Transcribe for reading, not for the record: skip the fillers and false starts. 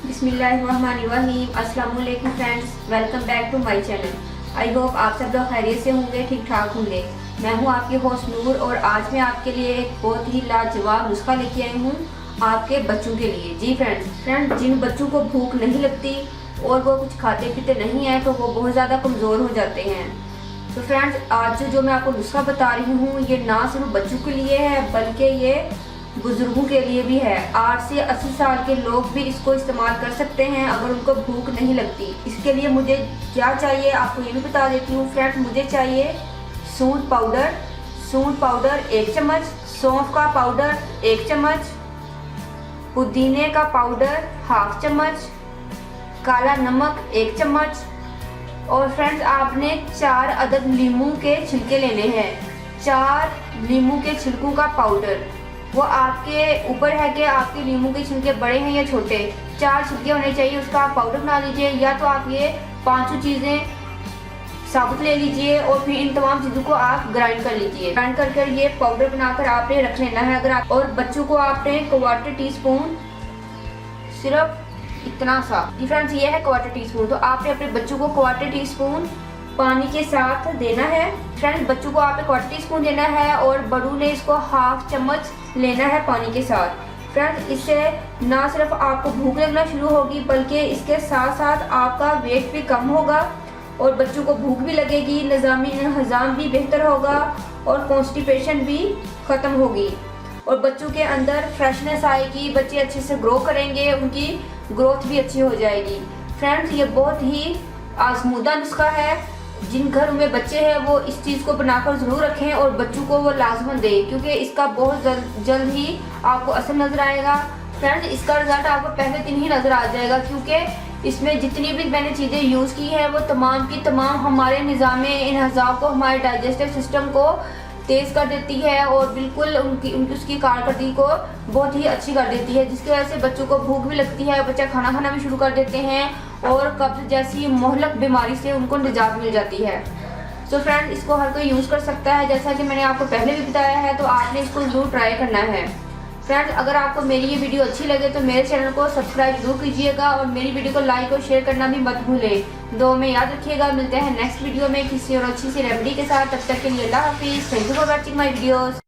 बिस्मिल्लाहिर्रहमानिर्रहीम। अस्सलाम वालेकुम friends, welcome back to my channel. I hope आप सब लोग खैरियत से होंगे, ठीक ठाक होंगे। मैं हूं आपकी होस्ट नूर और आज मैं आपके लिए एक बहुत ही लाजवाब नुस्खा लेके आई हूं आपके बच्चों के लिए। जी फ्रेंड्स, जिन बच्चों को भूख नहीं लगती और वो कुछ खाते पीते नहीं है तो वो बहुत ज़्यादा कमज़ोर हो जाते हैं। तो फ्रेंड्स, आज जो मैं आपको नुस्खा बता रही हूँ ये ना सिर्फ बच्चों के लिए है बल्कि ये बुजुर्गों के लिए भी है। 8 से 80 साल के लोग भी इसको इस्तेमाल कर सकते हैं अगर उनको भूख नहीं लगती। इसके लिए मुझे क्या चाहिए आपको ये भी बता देती हूँ फ्रेंड्स। मुझे चाहिए सूंठ पाउडर 1 चम्मच, सौंफ का पाउडर 1 चम्मच, पुदीने का पाउडर 1/2 चम्मच, काला नमक 1 चम्मच और फ्रेंड्स आपने 4 अदद नींबू के छिलके लेने हैं। 4 नींबू के छिलकों का पाउडर, वो आपके ऊपर है कि आपके नींबू के छिलके बड़े हैं या छोटे। 4 छिलके होने चाहिए, उसका आप पाउडर बना लीजिए। या तो आप ये 5 चीज़ें साबुत ले लीजिए और फिर इन तमाम चीज़ों को आप ग्राइंड कर लीजिए। ग्राइंड कर ये पाउडर बनाकर आपने रख लेना है। अगर आप और बच्चों को आपने 1/4 टीस्पून, सिर्फ इतना सा फ्रेंड्स, ये है 1/4 टीस्पून, तो आपने अपने बच्चों को 1/4 टीस्पून पानी के साथ देना है। फ्रेंड्स, बच्चों को आपने 1/4 टीस्पून देना है और बड़ों ने इसको 1/2 चम्मच लेना है पानी के साथ। फ्रेंड्स, इससे ना सिर्फ आपको भूख लगना शुरू होगी बल्कि इसके साथ साथ आपका वेट भी कम होगा और बच्चों को भूख भी लगेगी, निज़ामी हज़ाम भी बेहतर होगा और कॉन्स्टिपेशन भी ख़त्म होगी और बच्चों के अंदर फ्रेशनेस आएगी। बच्चे अच्छे से ग्रो करेंगे, उनकी ग्रोथ भी अच्छी हो जाएगी। फ्रेंड्स, ये बहुत ही आजमूदा नुस्खा है। जिन घर में बच्चे हैं वो इस चीज़ को बनाकर ज़रूर रखें और बच्चों को वो लाजमन दें क्योंकि इसका बहुत जल्द ही आपको असर नज़र आएगा। फ्रेंड्स, इसका रिजल्ट आपको पहले दिन ही नज़र आ जाएगा क्योंकि इसमें जितनी भी मैंने चीज़ें यूज़ की हैं वो तमाम की तमाम हमारे निज़ाम इन्हज़ाम को, हमारे डाइजेस्टिव सिस्टम को तेज़ कर देती है और बिल्कुल उसकी कारकर्दगी को बहुत ही अच्छी कर देती है, जिसकी वजह से बच्चों को भूख भी लगती है, बच्चा खाना खाना भी शुरू कर देते हैं और कब्ज़ जैसी मोहलक बीमारी से उनको निजात मिल जाती है। तो फ्रेंड, इसको हर कोई यूज़ कर सकता है, जैसा कि मैंने आपको पहले भी बताया है, तो आपने इसको ज़रूर ट्राई करना है। फ्रेंड्स, अगर आपको मेरी ये वीडियो अच्छी लगे तो मेरे चैनल को सब्सक्राइब जरूर कीजिएगा और मेरी वीडियो को लाइक और शेयर करना भी मत भूलें। दो में याद रखिएगा। मिलते हैं नेक्स्ट वीडियो में किसी और अच्छी सी रेमेडी के साथ। तब तक के लिए अल्लाह हाफिज़। Thank you for watching my videos.